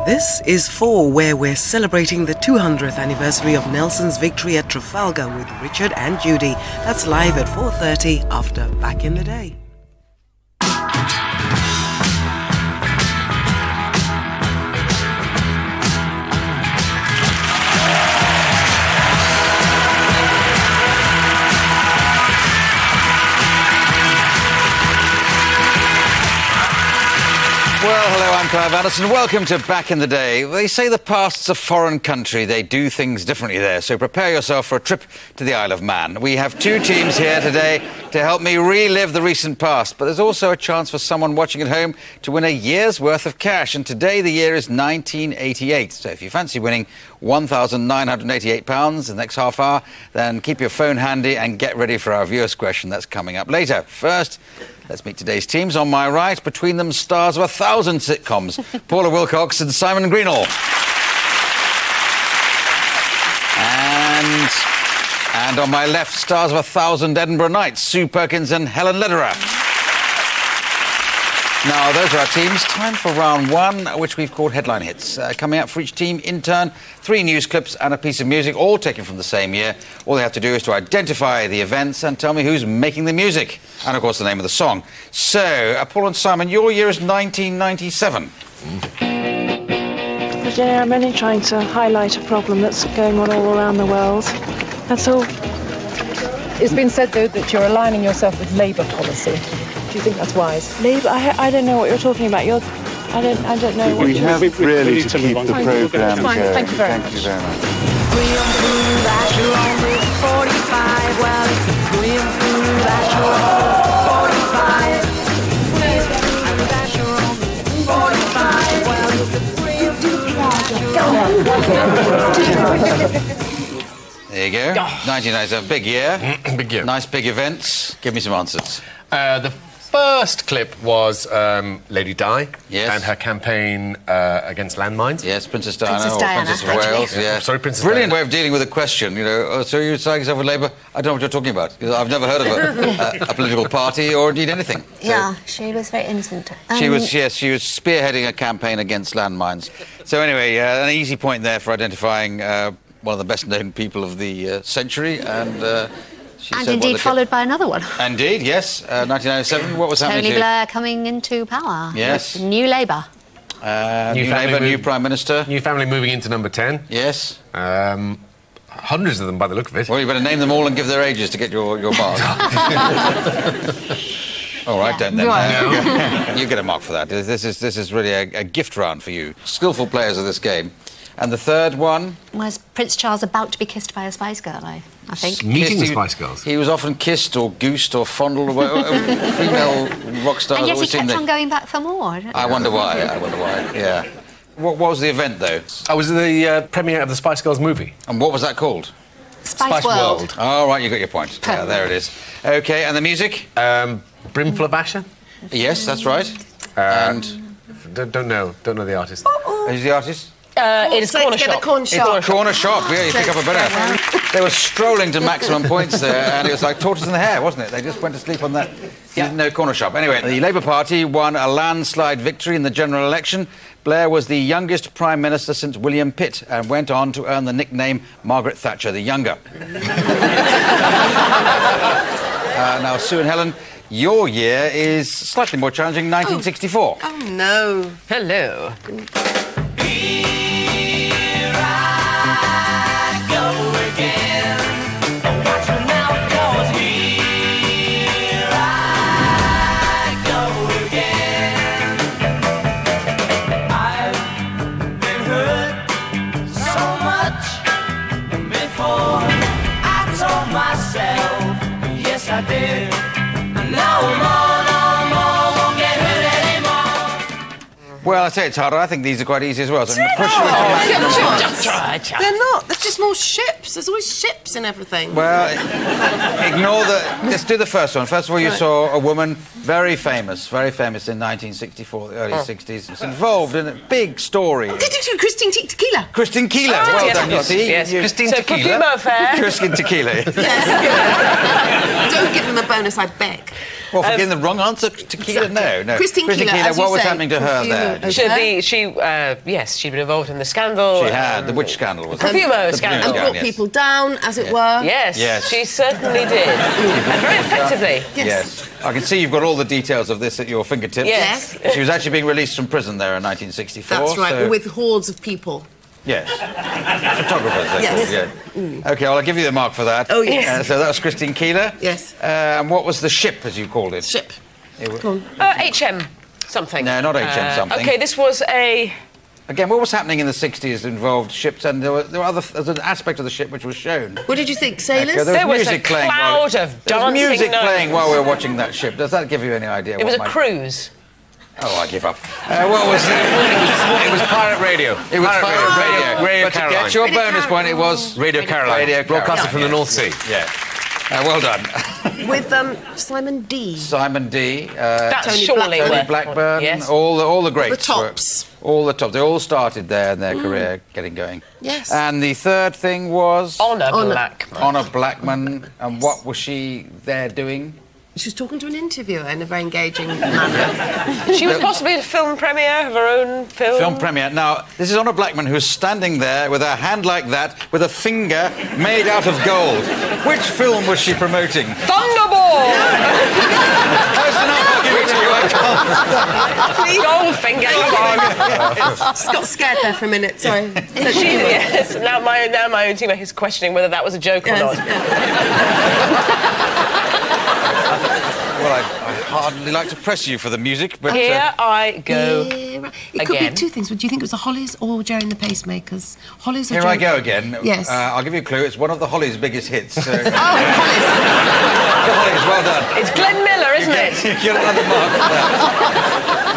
This is 4, where we're celebrating the 200th anniversary of Nelson's victory at Trafalgar with Richard and Judy. That's live at 4:30 after Back in the Day. Well, hello, I'm Clive Addison. Welcome to Back in the Day. They say the past's a foreign country. They do things differently there, so prepare yourself for a trip to the Isle of Man. We have two teams here today to help me relive the recent past, but there's also a chance for someone watching at home to win a year's worth of cash, and today the year is 1988. So if you fancy winning £1,988 in the next half hour, then keep your phone handy and get ready for our viewers' question that's coming up later. First, let's meet today's teams. On my right, between them, stars of 1,000 sitcoms, Paula Wilcox and Simon Greenall. And on my left, stars of 1,000 Edinburgh Nights, Sue Perkins and Helen Lederer. Now, those are our teams. Time for round one, which we've called Headline Hits. Coming up for each team, in turn, 3 news clips and a piece of music, all taken from the same year. All they have to do is to identify the events and tell me who's making the music. And, of course, the name of the song. So, Paul and Simon, your year is 1997. Virginia, I'm only trying to highlight a problem that's going on all around the world. That's all. It's been said, though, that you're aligning yourself with Labour policy. Do you think that's wise? Labour? I don't know what you're talking about. I don't know what we have really to keep the programme going. Thank you very much. Thank you very much. There you go. 1997, big year. Big year. Nice big events. Give me some answers. The first clip was Lady Di Yes. and her campaign against landmines. Yes, Princess Diana Princess or Diana, Princess of thank you. Wales. Yeah. Sorry, Princess Brilliant Diana. way of dealing with a question. You know, so you're signing yourself with Labour? I don't know what you're talking about. I've never heard of a political party or indeed anything. So Yeah, she was very innocent. she was spearheading a campaign against landmines. So anyway, an easy point there for identifying one of the best-known people of the century, and she And said indeed followed by another one. Indeed, yes. 1997. What was happening Tony to Blair coming into power. Yes. New Labour. New Labour, new Prime Minister. New family moving into number 10. Yes. Hundreds of them by the look of it. Well, you better name them all and give their ages to get your mark. All right, don't then. No. You get a mark for that. This is really a gift round for you. Skillful players of this game. And the third one Was Prince Charles about to be kissed by a Spice Girl, I think. Meeting the Kissed- Spice Girls. He was often kissed or goosed or fondled. Female rock stars. And yet he always seem kept to- on going back for more. I wonder why. Yeah. What was the event though? I was the premiere of the Spice Girls movie. And what was that called? Spice World. All right, you got your point. Yeah, there it is. Okay, and the music? Brimful of Asher. Yes, that's right. And Don't know the artist. who's the artist? It is Corner Shop. Corner Shop, yeah, you pick up a better. They were strolling to maximum points there, and it was like tortoise in the hare, wasn't it? They just went to sleep on that. You didn't know Corner Shop. Anyway, the Labour Party won a landslide victory in the general election. Blair was the youngest Prime Minister since William Pitt and went on to earn the nickname Margaret Thatcher the Younger. Now, Sue and Helen, your year is slightly more challenging, 1964. Oh, no. Hello. I did. No more, won't get hurt anymore. Well, I say it's harder. I think these are quite easy as well. So I'm They're not. There's just more ships. There's always ships and everything. Well, ignore the... Let's do the first one. First of all, you saw a woman very famous in 1964, the early 60s. It's involved in a big story. Christine Tequila. Christine Keeler. Well yes, done, of you course. see. Yes, Christine so Tequila. Perfume Affair. Christine Tequila. Don't give them a bonus, I beg. Well, for getting the wrong answer, Tequila? No. Christine Keeler, as what you was say, happening to her there? Yes, she'd been involved in the scandal. She had. The which scandal was it? Profumo The scandal. And brought people down, as it were. Yes, she certainly did. And very effectively. Yes. I can see you've got all the details of this at your fingertips. Yes. She was actually being released from prison there in 1964. That's right, so... with hordes of people. Yes. Photographers, they're Yes. called, yeah. OK, well, I'll give you the mark for that. Oh, yes. So that was Christine Keeler. Yes. And what was the ship, as you called it? Ship. HM something. No, not HM something. OK, this was a... Again, what was happening in the 60s involved ships, and there were there's an aspect of the ship which was shown. What did you think, sailors? Okay, There was music a playing cloud of there was dancing music gnomes. playing while we were watching that ship. Does that give you any idea? It was a cruise. Oh, I give up. What was it? It was pirate radio. It was pirate radio. Radio But to Caroline. get your bonus point, it was Radio Caroline. Radio Broadcasting Caroline, from the yes. North Sea. Yeah. Well done. With Simon D. Simon D. That's Tony surely Blackburn. Tony worth Blackburn. Yes. All the greats. The tops. All the tops. They all started there in their career, getting going. Yes. And the third thing was Honor Blackman. Honor Blackman. And what was she there doing? She was talking to an interviewer in a very engaging manner. She was possibly at a film premiere of her own film. Film premiere. Now, this is Honor Blackman who's standing there with her hand like that, with a finger made out of gold. Which film was she promoting? Thunderball! Close enough, I'll give it to you. I can't. Goldfinger, come on. Just got scared there for a minute, sorry. Yes, now my own teammate is questioning whether that was a joke or not. Well, I hardly like to press you for the music, but... Here I go. It could be two things. Would you think it was the Hollies or Jerry and the Pacemakers? Hollies or Here Jerry? I go again. Yes. I'll give you a clue. It's one of the Hollies' biggest hits. So... Oh, Hollies. The Hollies, well done. It's Glenn Miller, isn't it? You get another mark for that.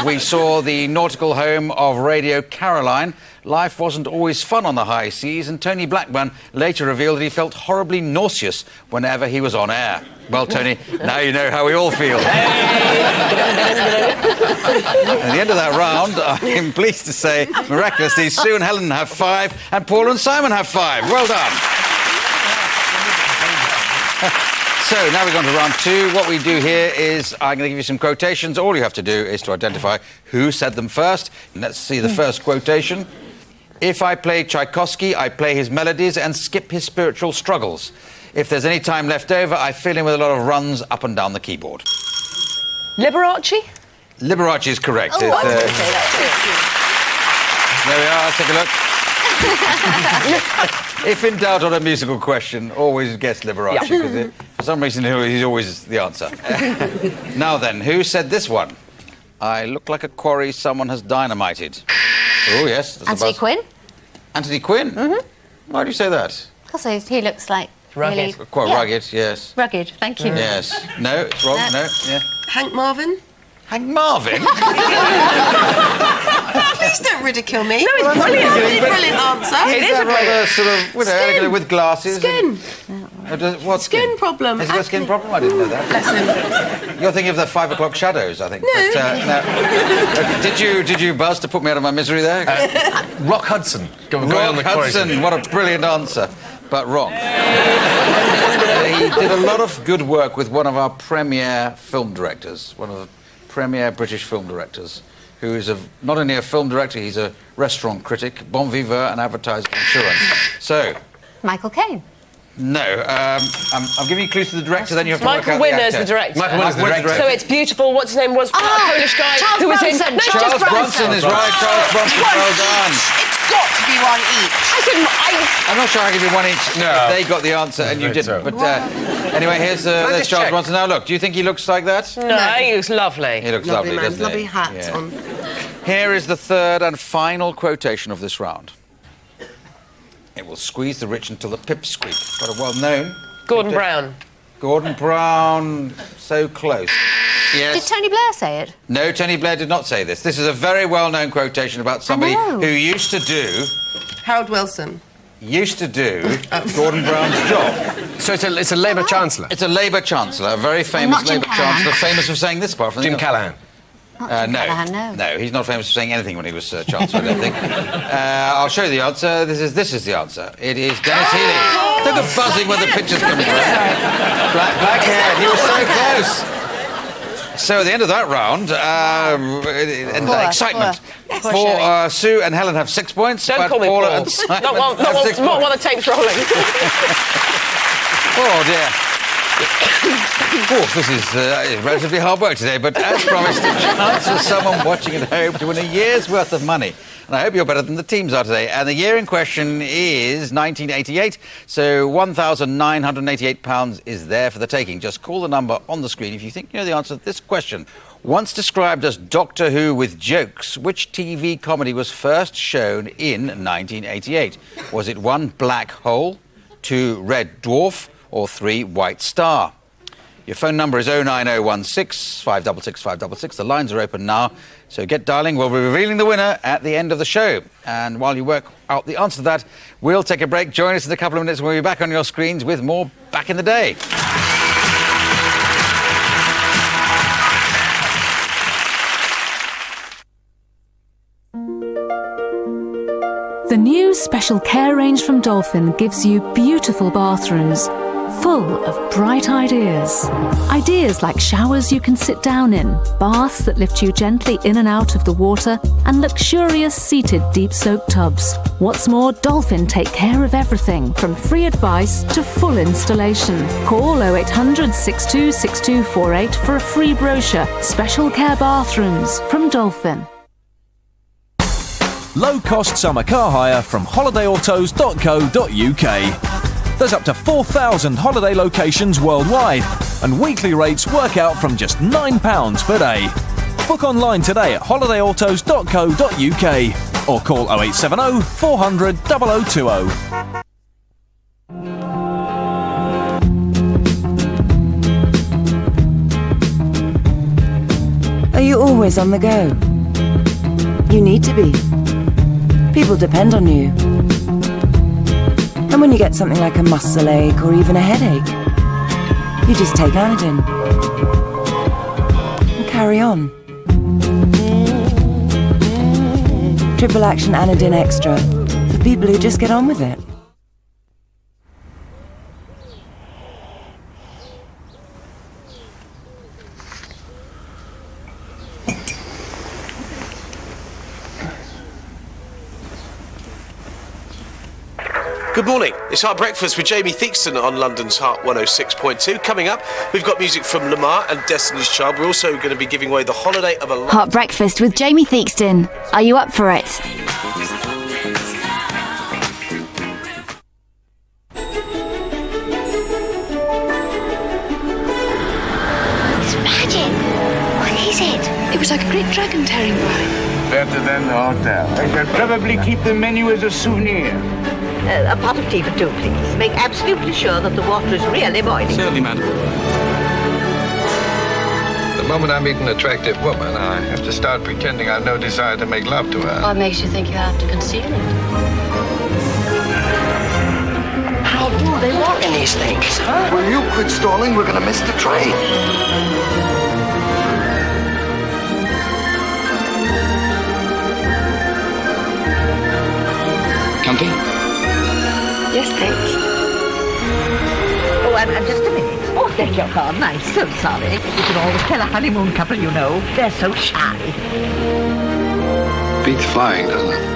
We saw the nautical home of Radio Caroline. Life wasn't always fun on the high seas, and Tony Blackburn later revealed that he felt horribly nauseous whenever he was on air. Well, Tony, now you know how we all feel. At the end of that round, I'm pleased to say, miraculously, Sue and Helen have 5, and Paul and Simon have 5. Well done. So, now we've gone to round 2. What we do here is I'm going to give you some quotations. All you have to do is to identify who said them first. Let's see the first quotation. If I play Tchaikovsky, I play his melodies and skip his spiritual struggles. If there's any time left over, I fill in with a lot of runs up and down the keyboard. Liberace? Liberace is correct. Oh, I was going to say that There we are, let's take a look. If in doubt on a musical question, always guess Liberace, because for some reason he's always the answer. Now then, who said this one? I look like a quarry someone has dynamited. Oh, yes. That's Anthony Quinn? Anthony Quinn? Mm-hmm. Why do you say that? Because he looks like Rugged. really... Quite rugged, yes. Rugged, thank you. Yes. No, it's wrong, no, yeah. Hank Marvin? Hank Marvin? Please don't ridicule me. No, it's brilliant. Brilliant answer. It is a rather sort of, you know, Skin. with glasses. Skin. What Skin problem. Has he got a skin problem? I didn't know that. Bless him. You're thinking of the 5 o'clock shadows, I think. No. But, no. Okay, did you buzz to put me out of my misery there? Rock Hudson. Going on the Rock Hudson, what a brilliant answer. But wrong. He did a lot of good work with one of our premier film directors, one of the premier British film directors, who is not only a film director, he's a restaurant critic, bon vivant and advertising insurance. So... Michael Caine. No, I'm giving you clues to the director, then you have to Michael work out Winner's the the director. Michael Winner's the director. So it's beautiful. What's his name was? Polish guy Charles who was Bronson. in... No, Charles Bronson is right. Charles Bronson, well done. It's got to be one each. I'm not sure I give you one each No. if they got the answer and you think didn't. so. But anyway, there's just Charles check? Bronson. Now look, do you think he looks like that? No, he looks lovely. He looks Lovely lovely, man. doesn't Lovely he? hat Yeah. on. Here is the third and final quotation of this round. It will squeeze the rich until the pips squeak. Quite a well-known. Gordon Brown. Gordon Brown, so close. Yes. Did Tony Blair say it? No, Tony Blair did not say this. This is a very well-known quotation about somebody know. who used to do Harold Wilson. Gordon Brown's job. So it's a Labour Chancellor. It's a Labour Chancellor, a very famous Not Jim Labour Callaghan. Chancellor, famous for saying this part. Jim Callaghan. No, he's not famous for saying anything when he was Chancellor, I don't think. I'll show you the answer. This is the answer. It is Dennis Healy. Look at buzzing when the picture's coming through. Black hair. He was so close. So at the end of that round, excitement. For Sue and Helen have 6 points. Don't but call me Paula Paul. and Simon Not have 6 while points. the tape's rolling. Oh dear. This is relatively hard work today, but as promised, a chance for someone watching at home to win a year's worth of money. And I hope you're better than the teams are today. And the year in question is 1988, so £1,988 is there for the taking. Just call the number on the screen if you think you know the answer to this question. Once described as Doctor Who with jokes, which TV comedy was first shown in 1988? Was it 1, Black Hole, 2, Red Dwarf, or 3, White Star? Your phone number is 09016 566 566. The lines are open now, so get dialing. We'll be revealing the winner at the end of the show. And while you work out the answer to that, we'll take a break. Join us in a couple of minutes. We'll be back on your screens with more Back in the Day. The new special care range from Dolphin gives you beautiful bathrooms, full of bright ideas. Ideas like showers you can sit down in, baths that lift you gently in and out of the water, and luxurious seated deep soak tubs. What's more, Dolphin take care of everything, from free advice to full installation. Call 0800 62 6248 for a free brochure. Special care bathrooms from Dolphin. Low-cost summer car hire from holidayautos.co.uk. There's up to 4,000 holiday locations worldwide, and weekly rates work out from just £9 per day. Book online today at holidayautos.co.uk or call 0870 400 0020. Are you always on the go? You need to be. People depend on you. And when you get something like a muscle ache or even a headache, you just take Anadin and carry on. Triple Action Anadin Extra for people who just get on with it. Good morning. It's our breakfast with Jamie Theakston on London's Heart 106.2. Coming up, we've got music from Lamar and Destiny's Child. We're also going to be giving away the holiday of a life. Hot breakfast with Jamie Theakston. Are you up for it? It's magic. What is it? It was like a great dragon tearing by. Better than the hotel. I shall probably keep the menu as a souvenir. A pot of tea for two, please. Make absolutely sure that the water is really boiling. Certainly, madam. The moment I meet an attractive woman, I have to start pretending I've no desire to make love to her. What makes you think you have to conceal it? How do they walk in these things, huh? Will you quit stalling? We're going to miss the train. Comfy? Yes, thanks. Oh, and just a minute. Oh, beg your pardon. I'm so sorry. You can always tell a honeymoon couple, you know. They're so shy. Beats flying, doesn't it?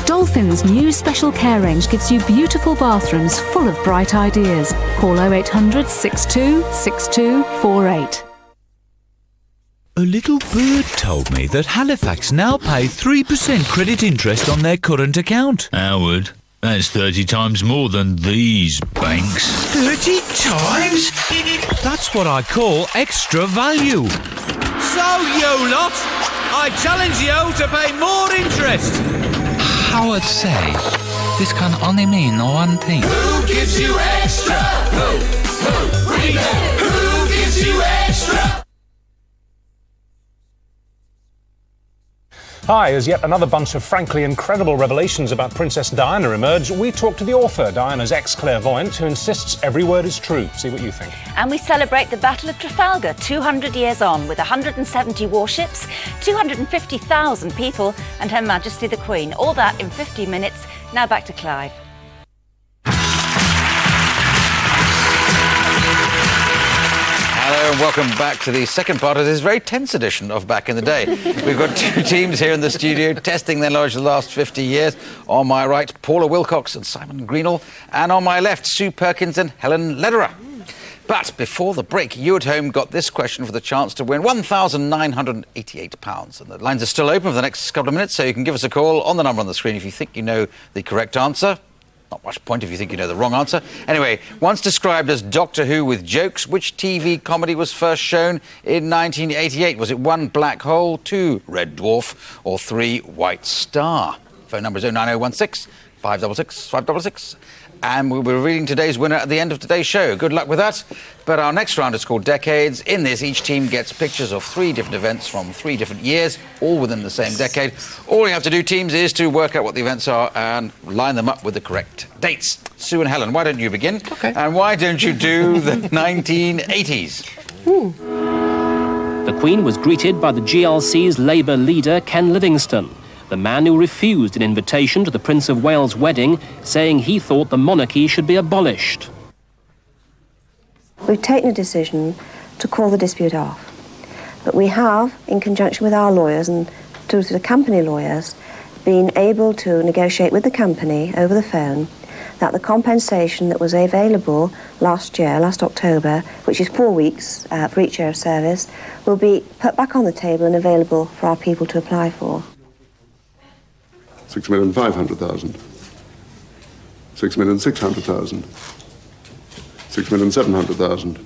Dolphin's new special care range gives you beautiful bathrooms full of bright ideas. Call 0800 62 6248. A little bird told me that Halifax now pay 3% credit interest on their current account. Howard, that's 30 times more than these banks. 30 times? That's what I call extra value. So, you lot, I challenge you to pay more interest. Howard say, this can only mean one thing. Who gives you extra? Who gives you extra? Hi, as yet another bunch of frankly incredible revelations about Princess Diana emerge, we talk to the author, Diana's ex-clairvoyant, who insists every word is true. See what you think. And we celebrate the Battle of Trafalgar 200 years on with 170 warships, 250,000 people and Her Majesty the Queen. All that in 15 minutes. Now back to Clive. Hello and welcome back to the second part of this very tense edition of Back in the Day. We've got two teams here in the studio testing their knowledge of the last 50 years. On my right, Paula Wilcox and Simon Greenall. And on my left, Sue Perkins and Helen Lederer. But before the break, you at home got this question for the chance to win £1,988. And the lines are still open for the next couple of minutes, so you can give us a call on the number on the screen if you think you know the correct answer. Not much point if you think you know the wrong answer. Anyway, once described as Doctor Who with jokes, which TV comedy was first shown in 1988? Was it 1, Black Hole, 2, Red Dwarf, or 3, White Star? Phone number is 09016 566 566. And we'll be revealing today's winner at the end of today's show. Good luck with that. But our next round is called Decades. In this, each team gets pictures of 3 different events from 3 different years, all within the same decade. All you have to do, teams, is to work out what the events are and line them up with the correct dates. Sue and Helen, why don't you begin? OK. And why don't you do the 1980s? The Queen was greeted by the GLC's Labour leader, Ken Livingstone, the man who refused an invitation to the Prince of Wales' wedding, saying he thought the monarchy should be abolished. We've taken a decision to call the dispute off. But we have, in conjunction with our lawyers and through the company lawyers, been able to negotiate with the company over the phone that the compensation that was available last October, which is 4 weeks for each year of service, will be put back on the table and available for our people to apply for. 6,500,000. 6,600,000. 6,700,000.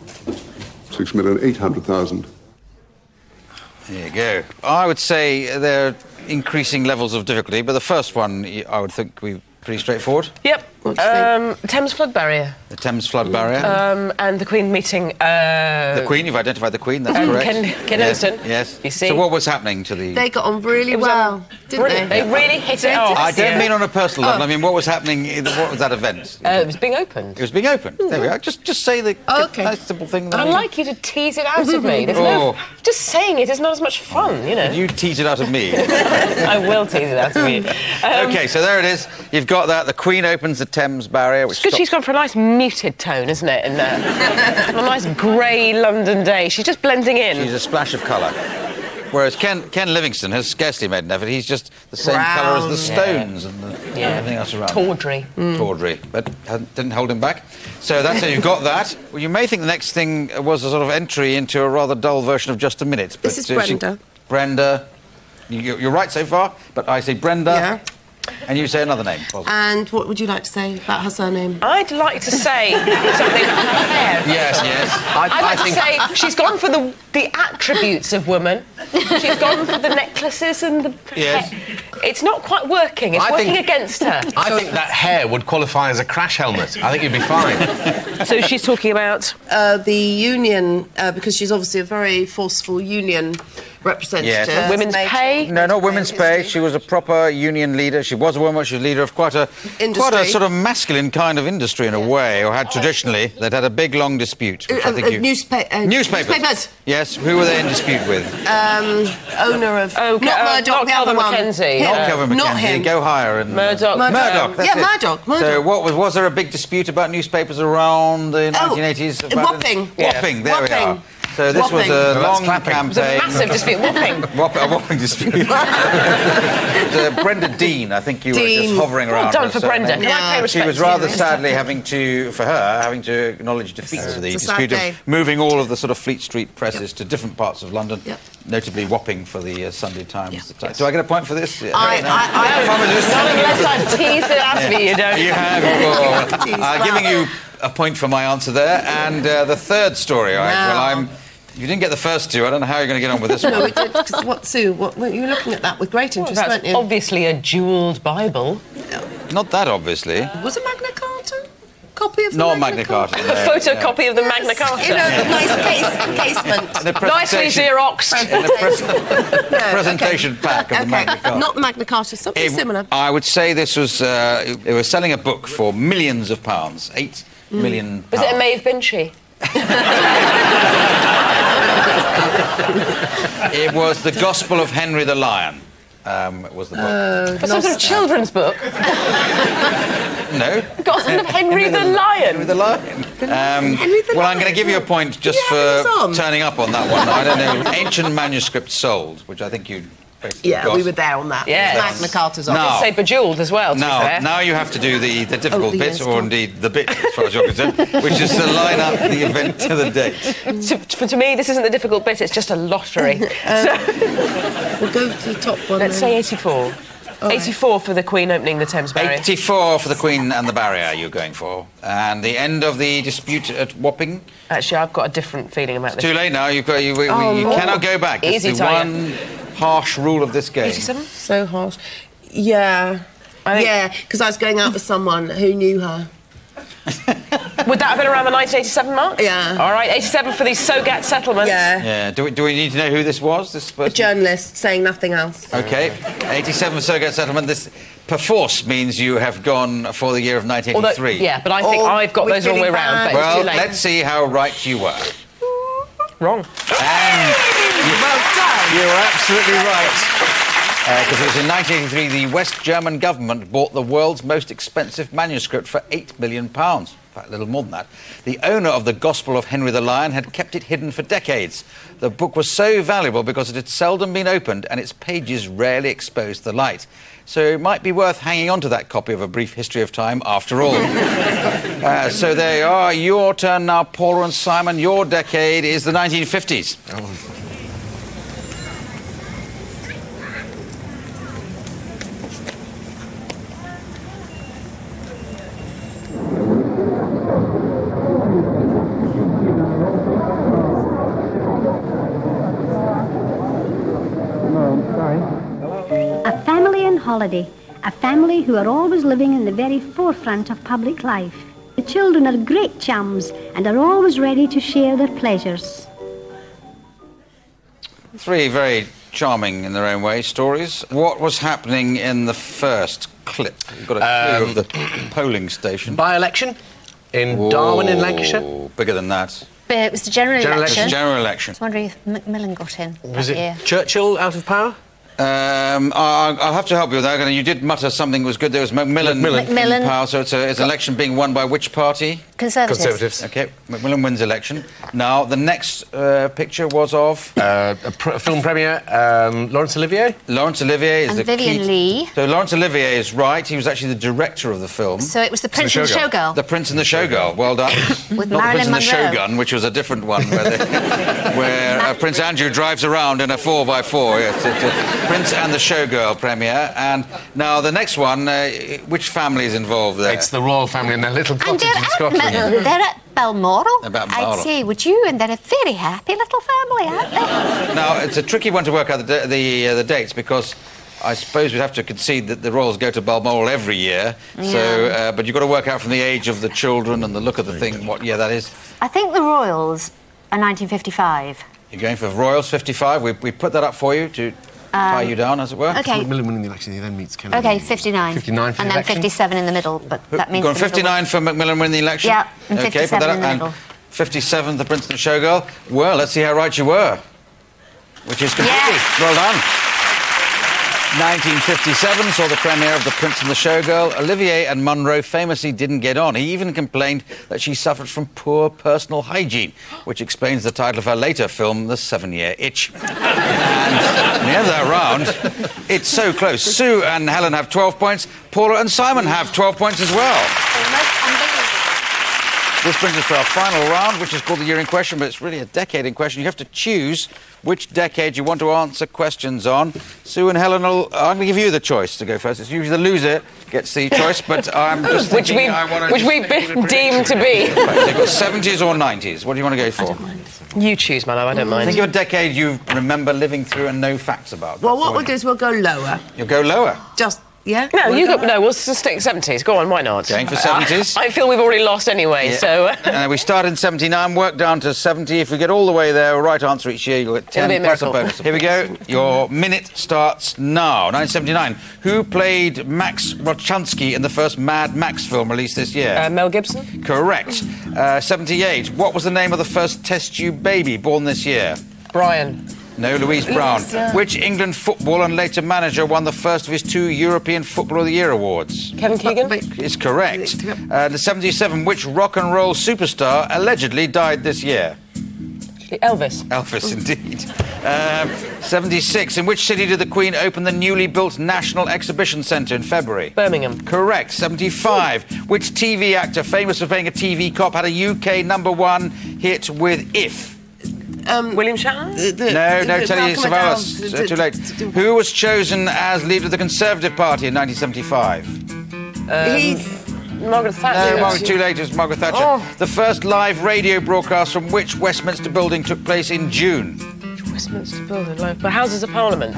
6,800,000. There you go. I would say there are increasing levels of difficulty, but the first one, I would think, we pretty straightforward. Yep. Thames flood barrier. The Thames flood barrier. And the Queen meeting... the Queen, you've identified the Queen, that's correct. Ken Livingstone. Yes. You see? So what was happening to the... They got on really well, didn't they? They really hit it off. I don't mean on a personal level. I mean, what was happening... What was that event? It was being opened. It was being opened. There we are. Just say the nice simple thing. I'd like you to tease it out of me. There's no... Just saying it is not as much fun, you know. You tease it out of me. I will tease it out of you. OK, so there it is. You've got that. The Queen opens the Thames barrier, which She's gone for a nice muted tone, isn't it? And a nice grey London day. She's just blending in. She's a splash of colour. Whereas Ken Livingstone has scarcely made an effort. He's just the same colour as the stones and everything else around. Tawdry. Tawdry, but didn't hold him back. So that's how you've got that. Well, you may think the next thing was a sort of entry into a rather dull version of Just a Minute. But this is Brenda. Brenda. You're right so far, but I say Brenda. Yeah. And you say another name, possibly. And what would you like to say about her surname? I'd like to say something about her hair. Yes. I'd like to say she's gone for the attributes of woman. She's gone for the necklaces and the hair. It's not quite working. It's working against her. I think that hair would qualify as a crash helmet. I think you'd be fine. So she's talking about... the union, because she's obviously a very forceful union representative. Yes. Women's pay? No, not women's pay. She was a proper union leader. She was a woman. She was leader of quite a sort of masculine kind of industry in a way, or had traditionally. They'd had a big, long dispute. Which I think newspapers. Yes. Who were they in dispute with? Owner of... not Murdoch, the other one. Mackenzie. Not Kelvin Mackenzie. Not him. Go higher. And Murdoch. Murdoch. That's it. Murdoch. So was there a big dispute about newspapers around the 1980s? Wapping. Wapping. There we are. So this was a long campaign. It was a massive dispute. Wapping. A whopping dispute. Brenda Dean, I think you were just hovering around. Well done for Brenda. Can I pay respect? She was rather sadly having to acknowledge defeat for the dispute of moving all of the sort of Fleet Street presses to different parts of London, notably Wapping for the Sunday Times. Do I get a point for this? Not unless I've teased it out of you, you don't. You have. I'm giving you a point for my answer there. And the third story, you didn't get the first two. I don't know how you're going to get on with this one. No, we did. Sue, you were looking at that with great interest, weren't you? Obviously a jewelled Bible. Not that, obviously. Was it Magna Carta? copy of the Not Magna Carta? Magna Carta. A photocopy of the Magna Carta. You know, nice casement. Nicely Xeroxed. Presentation pack of the Magna Carta. Not the Magna Carta, something similar. I would say this was... they were selling a book for millions of pounds. 8 million pounds. Was it a Maeve Binchy? It was The Gospel of Henry the Lion. Was the book. But some sort of children's book? No. Gospel of Henry the Lion? Henry the Lion. Well, I'm going to give you a point just for turning up on that one. I don't know. Ancient manuscript sold, which I think you basically got. We were there on that. Yeah. Magna Carta's on. Now, say bejewelled as well, to be fair. Now you have to do the difficult bit, or indeed the bit, as far as you're concerned, which is to line up the event to the date. To me, this isn't the difficult bit, it's just a lottery. We'll go to the top one. Let's say 84. 84 for the Queen opening the Thames Barrier. 84 for the Queen and the barrier you're going for. And the end of the dispute at Wapping. Actually, I've got a different feeling about this. Too late now. You cannot go back. It's the one harsh rule of this game. 87? So harsh. Yeah. Because I was going out with someone who knew her. Would that have been around the 1987 mark? Yeah. All right, 87 for these Sogat settlements. Yeah. Do we need to know who this was? This person? A journalist saying nothing else. OK. 87 Sogat settlement. This perforce means you have gone for the year of 1983. Although, but I think I've got those all the way round. But well, it's too late. let's see how right you were. Wrong. And well done. You were absolutely right. Because it was in 1983 the West German government bought the world's most expensive manuscript for £8 million. In fact, a little more than that. The owner of the Gospel of Henry the Lion had kept it hidden for decades. The book was so valuable because it had seldom been opened and its pages rarely exposed to the light. So it might be worth hanging on to that copy of A Brief History of Time after all. So there you are. Your turn now, Paula and Simon. Your decade is the 1950s. A family on holiday, a family who are always living in the very forefront of public life. The children are great chums and are always ready to share their pleasures. 3 very charming in their own way stories. What was happening in the first clip? You've got a clue of the polling station. By-election in Darwin in Lancashire. Bigger than that. But it was the general election. General election. I was wondering if Macmillan got in. Was it Churchill out of power? I'll have to help you with that. You did mutter something was good. There was Macmillan in power, so it's an election being won by which party? Conservatives. OK, Macmillan wins election. Now, the next picture was of... a film premiere, Laurence Olivier. Laurence Olivier is and the Vivian Leigh. So Laurence Olivier is right. He was actually the director of the film. So it was The Prince and the Showgirl. The Prince and the Showgirl. Well done. With Not Marilyn The Prince and the Monroe. Showgun, which was a different one, where Prince Andrew drives around in a 4x4. Yes, Prince and the Showgirl premiere. And now the next one, which family is involved there? It's the royal family in their little cottage in Scotland. They're at Balmoral, Balmoral. I'd say, would you? And they're a very happy little family, aren't they? Now, it's a tricky one to work out the dates, because I suppose we'd have to concede that the royals go to Balmoral every year. Yeah. So, but you've got to work out from the age of the children and the look of the thing what year that is. I think the Royals are 1955. You're going for Royals 55. We put that up for you to tie you down, as it were. OK. Macmillan winning the election, he then meets Kennedy. OK, 59. 59 for and the then election. 57 in the middle, but that means... Going 59 for Macmillan winning the election? Yeah, and OK, 57 put that up. in the middle. And 57, the Prince and the Showgirl. Well, let's see how right you were. Which is completely... Yes. Well done. 1957 saw the premiere of The Prince and the Showgirl. Olivier and Monroe famously didn't get on. He even complained that she suffered from poor personal hygiene, which explains the title of her later film, The 7-Year Itch. And the other round, it's so close. Sue and Helen have 12 points. Paula and Simon have 12 points as well. This brings us to our final round, which is called the year in question, but it's really a decade in question. You have to choose which decade you want to answer questions on. Sue and Helen, I'm going to give you the choice to go first. It's usually the loser gets the choice, but I'm just thinking which we've been deemed to be. Right, they've got 70s or 90s. What do you want to go for? You choose, my love, I don't mind. Think of a decade you remember living through and no facts about. Well, what we'll do is we'll go lower. You'll go lower? Just Yeah? No, we'll stick 70s. Go on, why not? Going for 70s? I feel we've already lost anyway, so... we started in 79, worked down to 70. If we get all the way there, right answer each year, you'll get 10 plus a bonus. Here we go. Your minute starts now. 1979. Who played Max Rochanski in the first Mad Max film released this year? Mel Gibson? Correct. 78. What was the name of the first test tube baby born this year? Brian. No, Louise Brown. Which England footballer and later manager won the first of his 2 European Footballer of the Year awards? Kevin Keegan? It's correct. The 77. Which rock and roll superstar allegedly died this year? Elvis. Elvis, indeed. 76. In which city did the Queen open the newly built National Exhibition Centre in February? Birmingham. Correct. 75. Which TV actor famous for playing a TV cop had a UK #1 hit with If? William Shatner? No, Telly Savalas. Too late. Who was chosen as leader of the Conservative Party in 1975? Margaret Thatcher. No, too late. It was Margaret Thatcher. Oh. The first live radio broadcast from which Westminster building took place in June? Westminster building, but Houses of Parliament.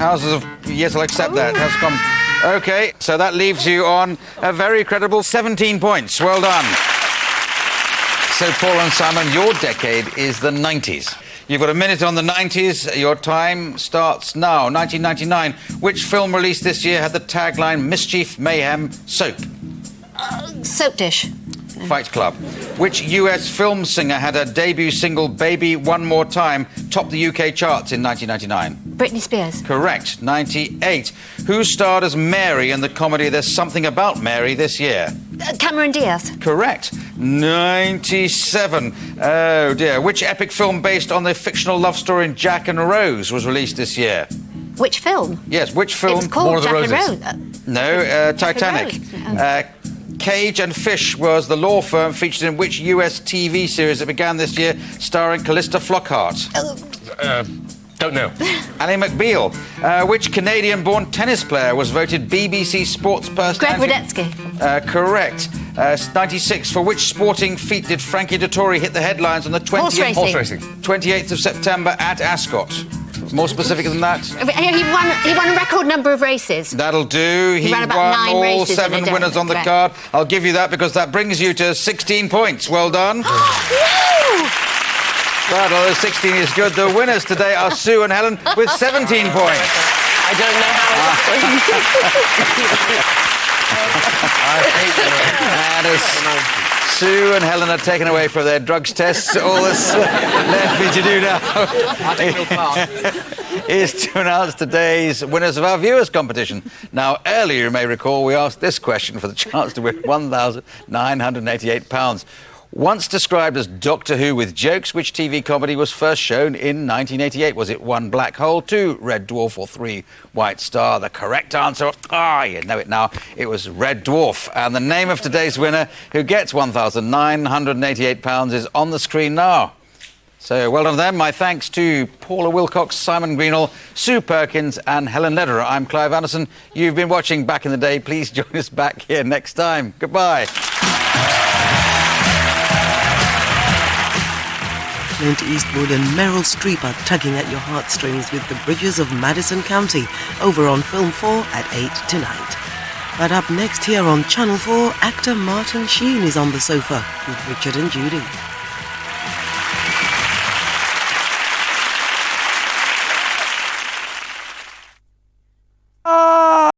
Yes, I'll accept that. House of Commons. OK, so that leaves you on a very credible 17 points. Well done. So, Paul and Simon, your decade is the 90s. You've got a minute on the 90s. Your time starts now. 1999. Which film released this year had the tagline Mischief, Mayhem, Soap? Soap dish. Fight Club. Which US film singer had her debut single Baby One More Time top the UK charts in 1999? Britney Spears. Correct. 98. Who starred as Mary in the comedy There's Something About Mary this year? Cameron Diaz. Correct. 97. Oh dear. Which epic film based on the fictional love story in Jack and Rose was released this year? Which film? Yes, which film? It was called Jack and Rose. No, Titanic. Cage and Fish was the law firm featured in which US TV series that began this year starring Callista Flockhart? Don't know. Ally McBeal. Which Canadian-born tennis player was voted BBC Sports Personality? Greg Radetzky. Correct. 96. For which sporting feat did Frankie Dettori hit the headlines on the 28th of September at Ascot? More specific than that? He won a record number of races. That'll do. He won all 7 winners on the card. I'll give you that because that brings you to 16 points. Well done. But although 16 is good, the winners today are Sue and Helen with 17 points. I don't know how And as Sue and Helen are taken away for their drugs tests, all that's left me to do now is to announce today's winners of our viewers' competition. Now, earlier, you may recall, we asked this question for the chance to win £1,988. Once described as Doctor Who with jokes, which TV comedy was first shown in 1988? Was it 1, Black Hole, 2, Red Dwarf, or 3, White Star? The correct answer, you know it now, it was Red Dwarf. And the name of today's winner, who gets £1,988, is on the screen now. So well done to them. My thanks to Paula Wilcox, Simon Greenall, Sue Perkins and Helen Lederer. I'm Clive Anderson. You've been watching Back in the Day. Please join us back here next time. Goodbye. Clint Eastwood and Meryl Streep are tugging at your heartstrings with The Bridges of Madison County over on Film 4 at 8 tonight. But up next here on Channel 4, actor Martin Sheen is on the sofa with Richard and Judy.